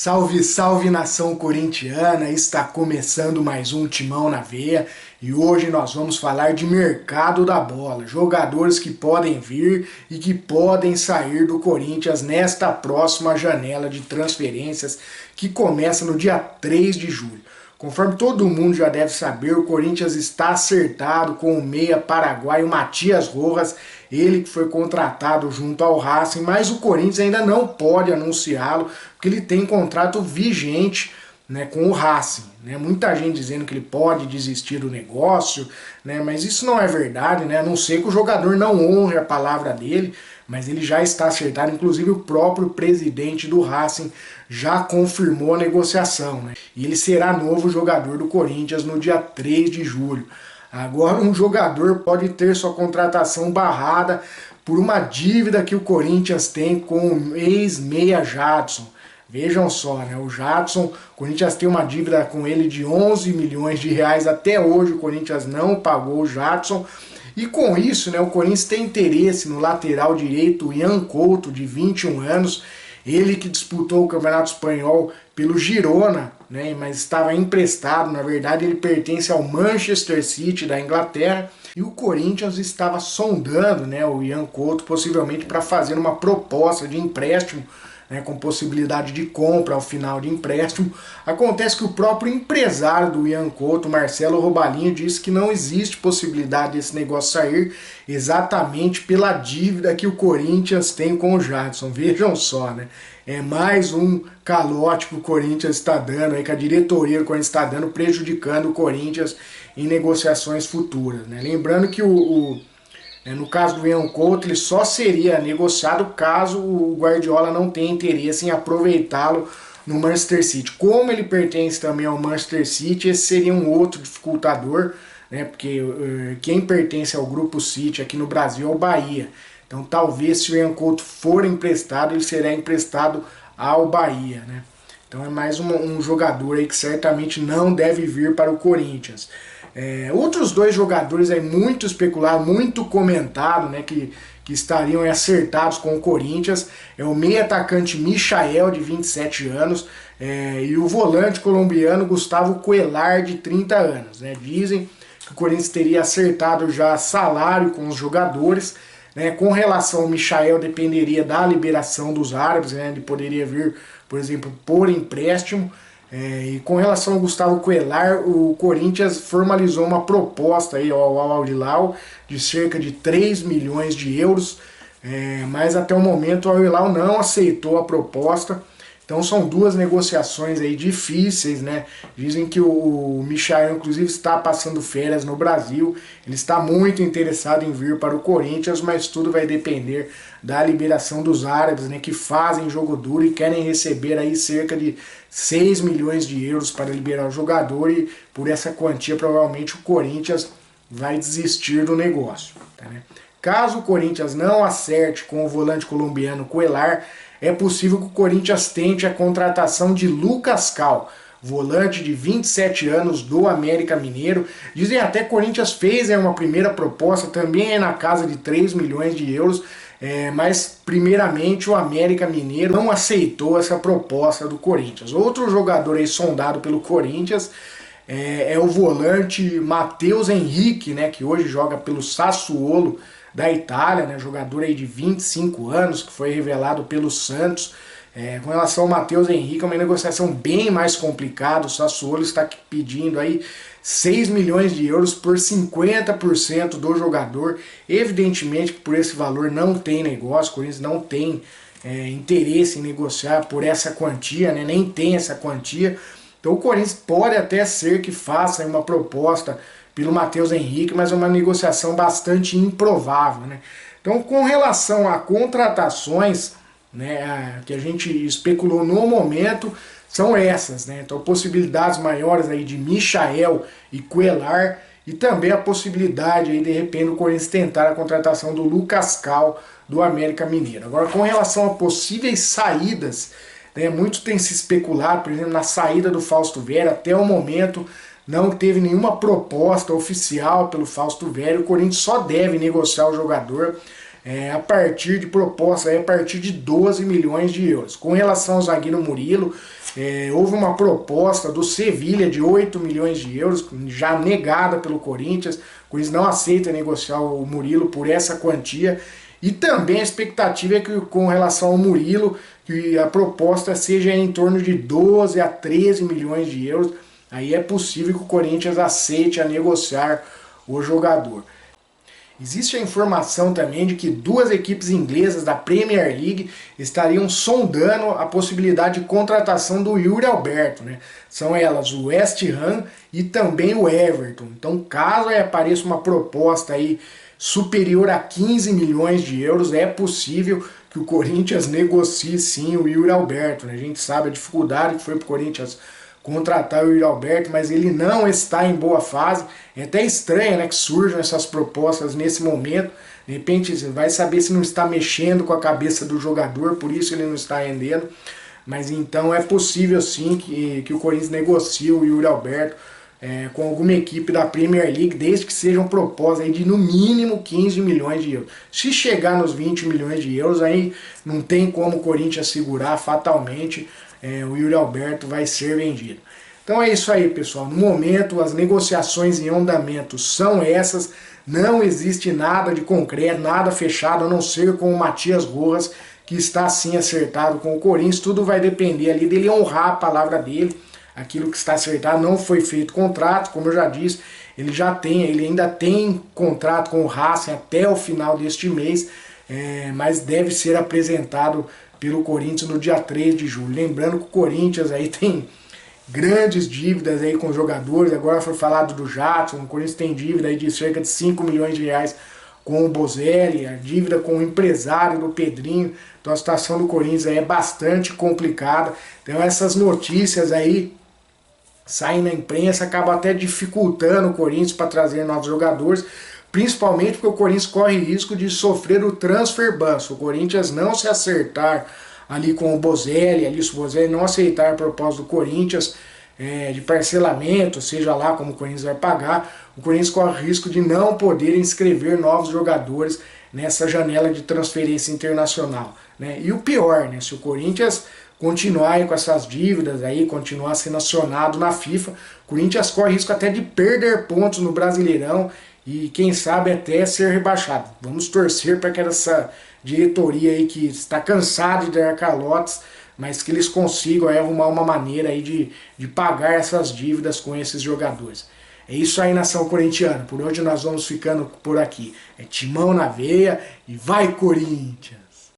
Salve, salve nação corintiana! Está começando mais um Timão na Veia e hoje nós vamos falar de mercado da bola, jogadores que podem vir e que podem sair do Corinthians nesta próxima janela de transferências que começa no dia 3 de julho. Conforme todo mundo já deve saber, o Corinthians está acertado com o meia paraguaio Matias Rojas, ele que foi contratado junto ao Racing, mas o Corinthians ainda não pode anunciá-lo, porque ele tem contrato vigente, né, com o Racing. Né? Muita gente dizendo que ele pode desistir do negócio, né, mas isso não é verdade, né, a não ser que o jogador não honre a palavra dele, mas ele já está acertado, inclusive o próprio presidente do Racing já confirmou a negociação, né? E ele será novo jogador do Corinthians no dia 3 de julho. Agora um jogador pode ter sua contratação barrada por uma dívida que o Corinthians tem com o ex-meia Jadson. Vejam só, né? O Jadson, o Corinthians tem uma dívida com ele de 11 milhões de reais. Até hoje o Corinthians não pagou o Jadson. E com isso, né, o Corinthians tem interesse no lateral direito Ian Couto, de 21 anos. Ele que disputou o Campeonato Espanhol pelo Girona, né, mas estava emprestado. Na verdade, ele pertence ao Manchester City da Inglaterra. E o Corinthians estava sondando, né, o Ian Couto possivelmente para fazer uma proposta de empréstimo, né, com possibilidade de compra ao final de empréstimo. Acontece que o próprio empresário do Ian Couto, Marcelo Robalinho, disse que não existe possibilidade desse negócio sair exatamente pela dívida que o Corinthians tem com o Jadson. Vejam só, né? É mais um calote que o Corinthians está dando, aí, que a diretoria do Corinthians está dando, prejudicando o Corinthians em negociações futuras. Né? Lembrando que no caso do Ian Couto, ele só seria negociado caso o Guardiola não tenha interesse em aproveitá-lo no Manchester City. Como ele pertence também ao Manchester City, esse seria um outro dificultador, né? Porque quem pertence ao Grupo City aqui no Brasil é o Bahia. Então talvez se o Ian Couto for emprestado, ele será emprestado ao Bahia, né? Então é mais um jogador aí que certamente não deve vir para o Corinthians. Outros dois jogadores aí muito especulados, muito comentado, né, que estariam acertados com o Corinthians, é o meio atacante Michael, de 27 anos, e o volante colombiano Gustavo Cuellar, de 30 anos. Né. Dizem que o Corinthians teria acertado já salário com os jogadores. Né. Com relação ao Michael, dependeria da liberação dos árabes, né, ele poderia vir, por exemplo, por empréstimo. E com relação ao Gustavo Cuellar, o Corinthians formalizou uma proposta aí ao Al Hilal de cerca de 3 milhões de euros, mas até o momento o Al Hilal não aceitou a proposta. Então são duas negociações aí difíceis, né? Dizem que o Michael, inclusive, está passando férias no Brasil. Ele está muito interessado em vir para o Corinthians, mas tudo vai depender da liberação dos árabes, né? Que fazem jogo duro e querem receber aí cerca de 6 milhões de euros para liberar o jogador. E por essa quantia, provavelmente, o Corinthians vai desistir do negócio. Tá, né? Caso o Corinthians não acerte com o volante colombiano Cuellar, é possível que o Corinthians tente a contratação de Lucas Cal, volante de 27 anos do América Mineiro. Dizem até que o Corinthians fez uma primeira proposta, também é na casa de 3 milhões de euros, mas primeiramente o América Mineiro não aceitou essa proposta do Corinthians. Outro jogador aí sondado pelo Corinthians é o volante Matheus Henrique, né, que hoje joga pelo Sassuolo da Itália, né, jogador aí de 25 anos, que foi revelado pelo Santos. Com relação ao Matheus Henrique, é uma negociação bem mais complicada. O Sassuolo está pedindo aí 6 milhões de euros por 50% do jogador. Evidentemente que por esse valor não tem negócio, o Corinthians não tem interesse em negociar por essa quantia, né, nem tem essa quantia. Então o Corinthians pode até ser que faça uma proposta pelo Matheus Henrique, mas é uma negociação bastante improvável, né? Então, com relação a contratações, né, que a gente especulou no momento, são essas, né? Então, possibilidades maiores aí de Michael e Cuellar, e também a possibilidade aí, de repente, do Corinthians tentar a contratação do Lucas Cal, do América Mineiro. Agora, com relação a possíveis saídas, né, muito tem se especulado, por exemplo, na saída do Fausto Vera. Até o momento não teve nenhuma proposta oficial pelo Fausto Vera. O Corinthians só deve negociar o jogador a partir de proposta, a partir de 12 milhões de euros. Com relação ao zagueiro Murilo, houve uma proposta do Sevilha de 8 milhões de euros, já negada pelo Corinthians. O Corinthians não aceita negociar o Murilo por essa quantia. E também a expectativa é que, com relação ao Murilo, que a proposta seja em torno de 12 a 13 milhões de euros. Aí é possível que o Corinthians aceite a negociar o jogador. Existe a informação também de que duas equipes inglesas da Premier League estariam sondando a possibilidade de contratação do Yuri Alberto, né? São elas o West Ham e também o Everton. Então, caso apareça uma proposta aí superior a 15 milhões de euros, é possível que o Corinthians negocie sim o Yuri Alberto, né? A gente sabe a dificuldade que foi para o Corinthians contratar o Yuri Alberto, mas ele não está em boa fase. É até estranho, né, que surjam essas propostas nesse momento. De repente você vai saber se não está mexendo com a cabeça do jogador, por isso ele não está rendendo. Mas então é possível sim que o Corinthians negocie o Yuri Alberto com alguma equipe da Premier League, desde que sejam propostas aí de no mínimo 15 milhões de euros. Se chegar nos 20 milhões de euros, aí não tem como o Corinthians segurar fatalmente. O Yuri Alberto vai ser vendido. Então é isso aí, pessoal. No momento, as negociações em andamento são essas. Não existe nada de concreto, nada fechado, a não ser com o Matias Rojas, que está sim acertado com o Corinthians. Tudo vai depender ali dele honrar a palavra dele. Aquilo que está acertado, não foi feito contrato, como eu já disse, ele ainda tem contrato com o Racing até o final deste mês, mas deve ser apresentado pelo Corinthians no dia 3 de julho. Lembrando que o Corinthians aí tem grandes dívidas aí com os jogadores. Agora foi falado do Jadson, o Corinthians tem dívida aí de cerca de 5 milhões de reais com o Bozelli, a dívida com o empresário do Pedrinho. Então a situação do Corinthians aí é bastante complicada. Então essas notícias aí saem na imprensa, acabam até dificultando o Corinthians para trazer novos jogadores, principalmente porque o Corinthians corre risco de sofrer o transfer ban. Se o Corinthians não se acertar ali com o Bozelli, ali se o Bozelli não aceitar a proposta do Corinthians de parcelamento, seja lá como o Corinthians vai pagar, o Corinthians corre risco de não poder inscrever novos jogadores nessa janela de transferência internacional, né? E o pior, né, se o Corinthians continuar com essas dívidas aí, continuar sendo acionado na FIFA, o Corinthians corre risco até de perder pontos no Brasileirão e quem sabe até ser rebaixado. Vamos torcer para que essa diretoria aí que está cansada de dar calotes, mas que eles consigam arrumar uma maneira aí de pagar essas dívidas com esses jogadores. É isso aí, nação corintiana. Por hoje nós vamos ficando por aqui. É timão na veia e vai, Corinthians!